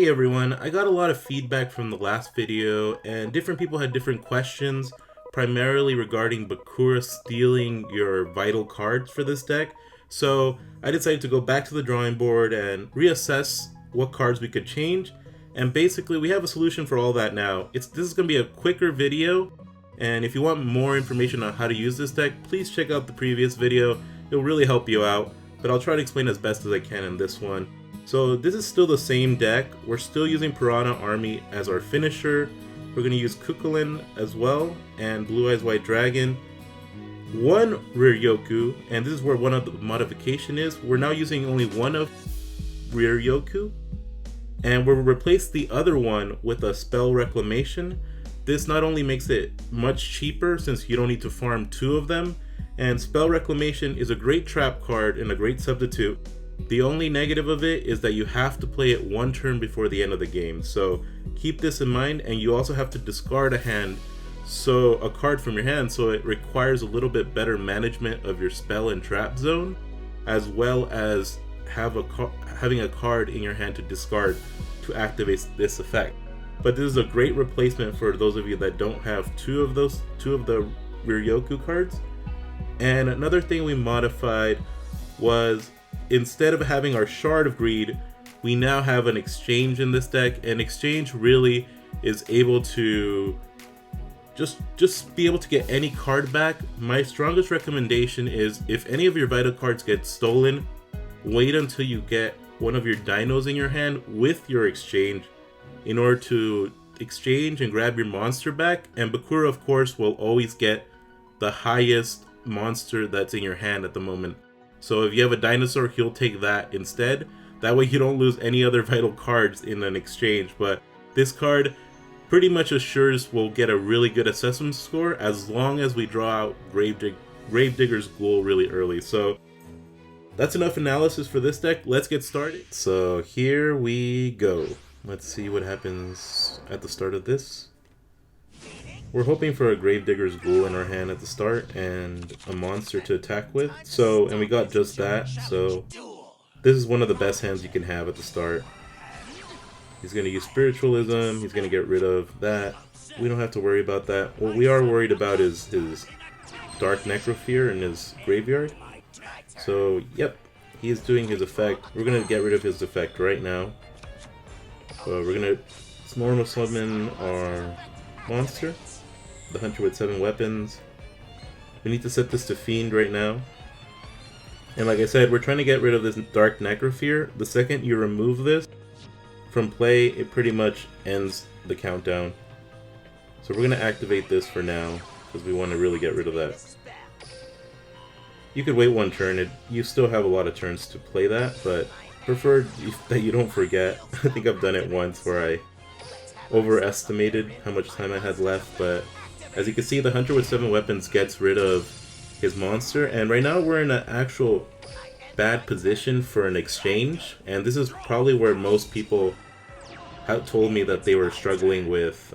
Hey everyone, I got a lot of feedback from the last video and different people had different questions, primarily regarding Bakura stealing your vital cards for this deck. So I decided to go back to the drawing board and reassess what cards we could change, and basically we have a solution for all that now. This is going to be a quicker video, and if you want more information on how to use this deck, please check out the previous video. It'll really help you out, but I'll try to explain as best as I can in this one. So this is still the same deck. We're still using Piranha Army as our finisher. We're going to use Chulainn as well, and Blue Eyes White Dragon. One Riryoku, and this is where one of the modification is. We're now using only one of Riryoku, and we'll replace the other one with a Spell Reclamation. This not only makes it much cheaper since you don't need to farm two of them, and Spell Reclamation is a great trap card and a great substitute. The only negative of it is that you have to play it one turn before the end of the game, so keep this in mind. And you also have to discard a card from your hand, so it requires a little bit better management of your spell and trap zone, as well as having a card in your hand to discard to activate this effect. But this is a great replacement for those of you that don't have two of the Riryoku cards. And another thing we modified was, instead of having our Shard of Greed, we now have an exchange in this deck, and exchange really is able to just be able to get any card back. My strongest recommendation is, if any of your vital cards get stolen, wait until you get one of your dinos in your hand with your exchange in order to exchange and grab your monster back. And Bakura, of course, will always get the highest monster that's in your hand at the moment. So if you have a dinosaur, he'll take that instead. That way you don't lose any other vital cards in an exchange. But this card pretty much assures we'll get a really good assessment score as long as we draw out Gravedigger's Ghoul really early. So that's enough analysis for this deck. Let's get started. So here we go. Let's see what happens at the start of this. We're hoping for a Gravedigger's Ghoul in our hand at the start and a monster to attack with. And we got just that, so this is one of the best hands you can have at the start. He's going to use Spiritualism, he's going to get rid of that. We don't have to worry about that. What we are worried about is his Dark Necrofear in his graveyard. So, yep, he is doing his effect. We're going to get rid of his effect right now. So we're going to normal summon our monster, the Hunter with 7 weapons. We need to set this to Fiend right now. And like I said, we're trying to get rid of this Dark Necrofear. The second you remove this from play, it pretty much ends the countdown. So we're going to activate this for now, because we want to really get rid of that. You could wait one turn. You still have a lot of turns to play that, but prefer that you don't forget. I think I've done it once where I overestimated how much time I had left, but as you can see, the Hunter with 7 weapons gets rid of his monster, and right now we're in an actual bad position for an exchange, and this is probably where most people have told me that they were struggling with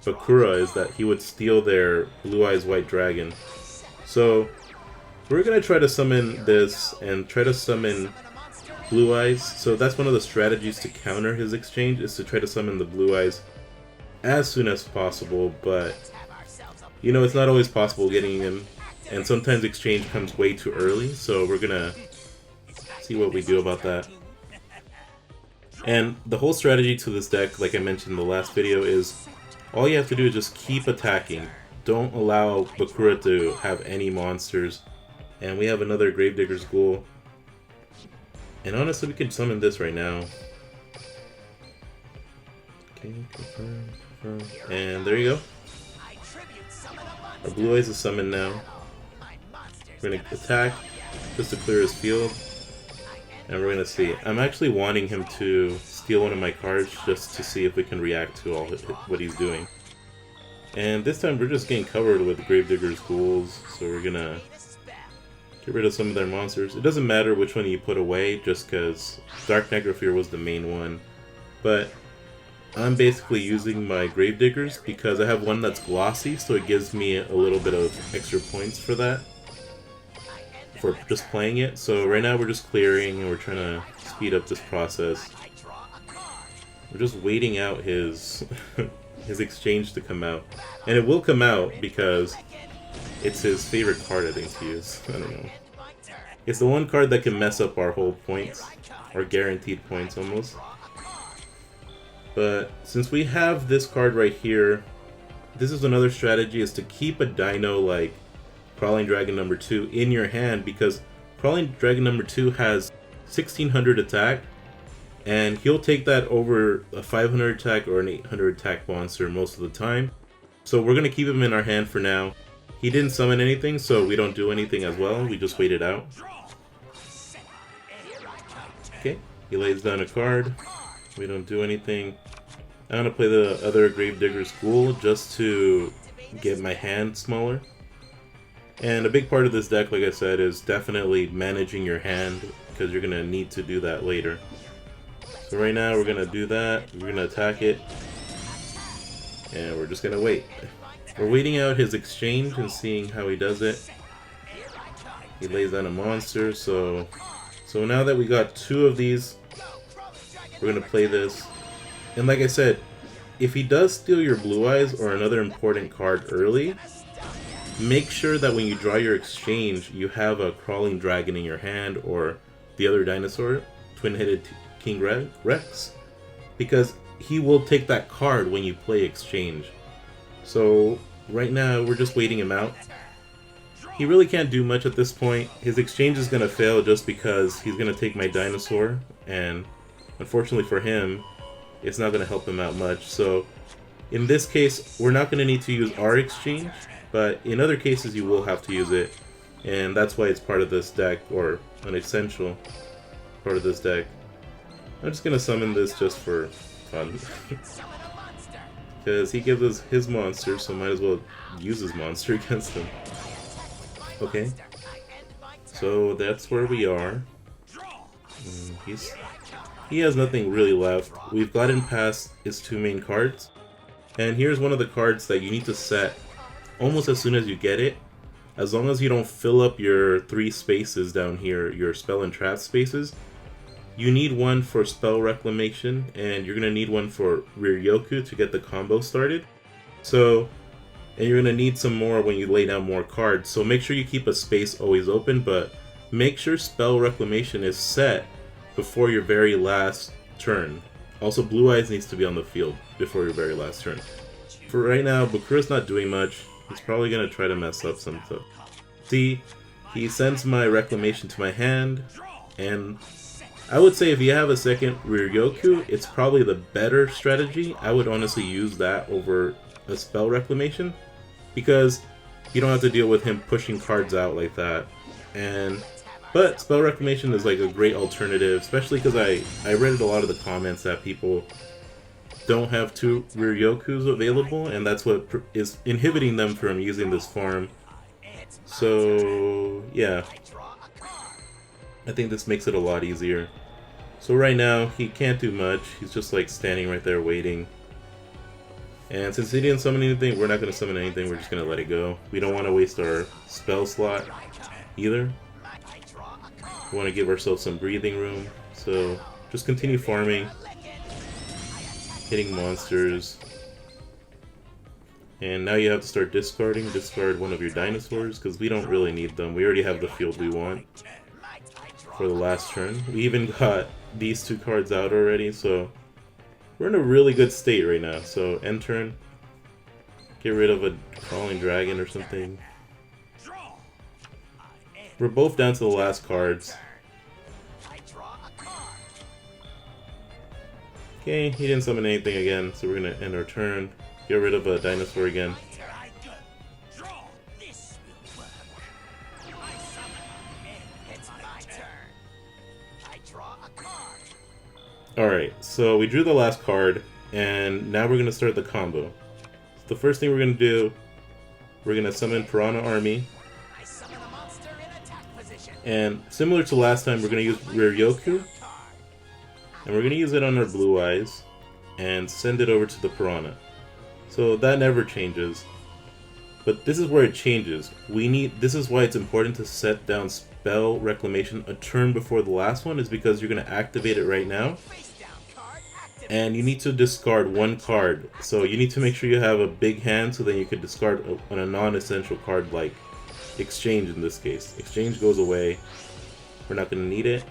Bakura, is that he would steal their Blue Eyes White Dragon. So we're going to try to summon this and try to summon Blue Eyes. So that's one of the strategies to counter his exchange, is to try to summon the Blue Eyes as soon as possible, but you know, it's not always possible getting him, and sometimes exchange comes way too early, so we're gonna see what we do about that. And the whole strategy to this deck, like I mentioned in the last video, is all you have to do is just keep attacking. Don't allow Bakura to have any monsters. And we have another Gravedigger's Ghoul. And honestly, we can summon this right now. Okay, confirm. And there you go. Our Blue Eyes is summoned now. We're going to attack just to clear his field. And we're going to see. I'm actually wanting him to steal one of my cards just to see if we can react to all what he's doing. And this time we're just getting covered with Gravedigger's Ghouls, so we're going to get rid of some of their monsters. It doesn't matter which one you put away, just because Dark Necrofear was the main one. But I'm basically using my Gravediggers because I have one that's glossy, so it gives me a little bit of extra points for that, for just playing it. So right now we're just clearing and we're trying to speed up this process. We're just waiting out his his exchange to come out. And it will come out because it's his favorite card, I think, to use. I don't know. It's the one card that can mess up our whole points. Our guaranteed points, almost. But since we have this card right here, this is another strategy, is to keep a dino like Crawling Dragon number 2 in your hand, because Crawling Dragon number 2 has 1600 attack, and he'll take that over a 500 attack or an 800 attack monster most of the time. So we're going to keep him in our hand for now. He didn't summon anything, so we don't do anything as well. We just wait it out. Okay, he lays down a card. We don't do anything. I'm going to play the other Gravedigger's Ghoul just to get my hand smaller. And a big part of this deck, like I said, is definitely managing your hand, because you're going to need to do that later. So right now we're going to do that. We're going to attack it. And we're just going to wait. We're waiting out his exchange and seeing how he does it. He lays down a monster, so now that we got 2 of these, we're going to play this. And like I said, if he does steal your Blue Eyes or another important card early, make sure that when you draw your exchange, you have a Crawling Dragon in your hand or the other dinosaur, Twin-Headed King Rex, because he will take that card when you play exchange. So right now, we're just waiting him out. He really can't do much at this point. His exchange is going to fail just because he's going to take my dinosaur, and unfortunately for him, it's not going to help him out much. So in this case, we're not going to need to use our exchange, but in other cases you will have to use it, and that's why it's part of this deck, or an essential part of this deck. I'm just going to summon this just for fun. Because he gives us his monster, so might as well use his monster against him. Okay, so that's where we are. He has nothing really left. We've gotten past his 2 main cards, and here's one of the cards that you need to set almost as soon as you get it. As long as you don't fill up your 3 spaces down here, your spell and trap spaces, you need one for spell reclamation, and you're going to need one for Riryoku to get the combo started. So, and you're going to need some more when you lay down more cards. So make sure you keep a space always open, but make sure spell reclamation is set before your very last turn. Also, Blue Eyes needs to be on the field before your very last turn. For right now, Bakura's not doing much. He's probably going to try to mess up some stuff. See, he sends my reclamation to my hand, and I would say if you have a second Riryoku, it's probably the better strategy. I would honestly use that over a spell reclamation, because you don't have to deal with him pushing cards out like that. But spell reclamation is like a great alternative, especially because I read a lot of the comments that people don't have 2 Riryokus available, and that's what is inhibiting them from using this farm. So yeah, I think this makes it a lot easier. So right now, he can't do much. He's just like standing right there waiting. And since he didn't summon anything, we're not going to summon anything. We're just going to let it go. We don't want to waste our spell slot either. We want to give ourselves some breathing room. So just continue farming, hitting monsters. And now you have to start discarding. Discard one of your dinosaurs, because we don't really need them. We already have the field we want for the last turn. We even got these 2 cards out already, so we're in a really good state right now. So end turn, get rid of a Crawling Dragon or something. We're both down to the last cards. Okay, he didn't summon anything again, so we're gonna end our turn. Get rid of a dinosaur again. Alright, so we drew the last card, and now we're going to start the combo. So the first thing we're going to do, we're going to summon Piranha Army. And similar to last time, we're going to use Riryoku. And we're going to use it on our Blue Eyes, and send it over to the Piranha. So that never changes. But this is where it changes. This is why it's important to set down spell reclamation a turn before the last one, is because you're going to activate it right now. and you need to discard one card. So you need to make sure you have a big hand so then you can discard on a non-essential card like Exchange in this case. Exchange goes away. We're not going to need it.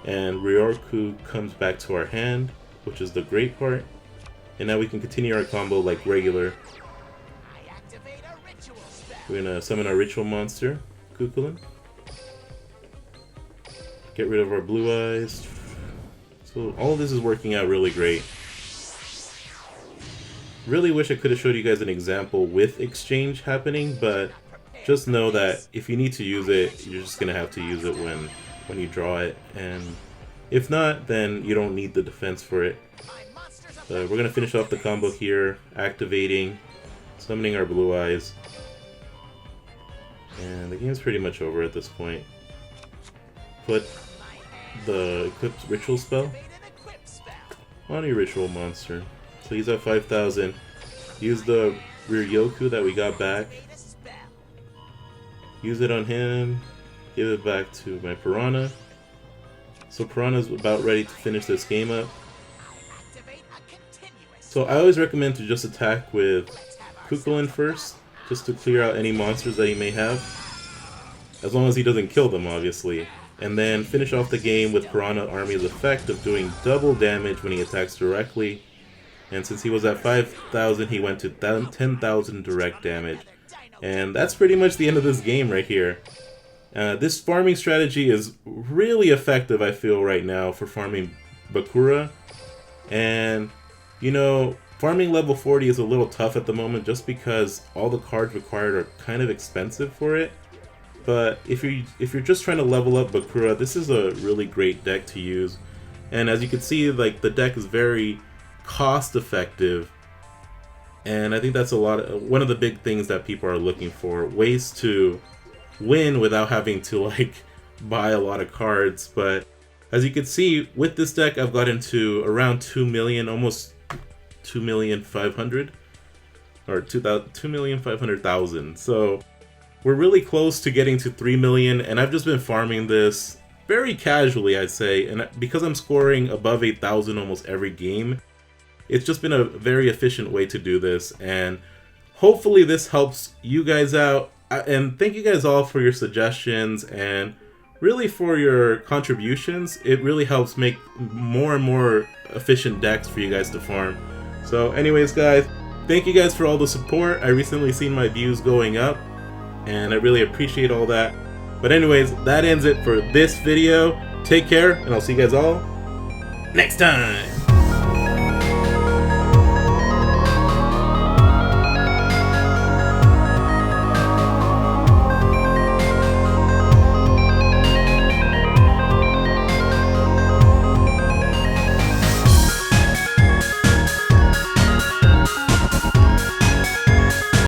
And Riryoku comes back to our hand, which is the great part. And now we can continue our combo like regular. We're going to summon our ritual monster, Chulainn. Get rid of our blue eyes. So all of this is working out really great. Really wish I could have showed you guys an example with Exchange happening, but just know that if you need to use it, you're just going to have to use it when you draw it. And if not, then you don't need the defense for it. We're going to finish off the combo here, activating, summoning our blue eyes. And the game's pretty much over at this point. Put the Eclipse Ritual spell on your Ritual monster. So he's at 5,000. Use the Riryoku that we got back. Use it on him. Give it back to my Piranha. So Piranha's about ready to finish this game up. So I always recommend to just attack with Chulainn first, just to clear out any monsters that he may have. As long as he doesn't kill them, obviously. And then finish off the game with Piranha Army's effect of doing double damage when he attacks directly. And since he was at 5,000, he went to 10,000 direct damage. And that's pretty much the end of this game right here. This farming strategy is really effective, I feel, right now for farming Bakura. And, you know, farming level 40 is a little tough at the moment just because all the cards required are kind of expensive for it. But if you're just trying to level up Bakura, this is a really great deck to use. And as you can see, like, the deck is very cost effective. And I think that's one of the big things that people are looking for, ways to win without having to like buy a lot of cards. But as you can see, with this deck I've gotten to around 2 million, almost 2,500,000 or 2,500,000. So we're really close to getting to 3 million, and I've just been farming this very casually, I'd say, and because I'm scoring above 8,000 almost every game, it's just been a very efficient way to do this, and hopefully this helps you guys out. And thank you guys all for your suggestions and really for your contributions. It really helps make more and more efficient decks for you guys to farm. So anyways guys, thank you guys for all the support. I recently seen my views going up, and I really appreciate all that. But anyways, that ends it for this video. Take care, and I'll see you guys all next time.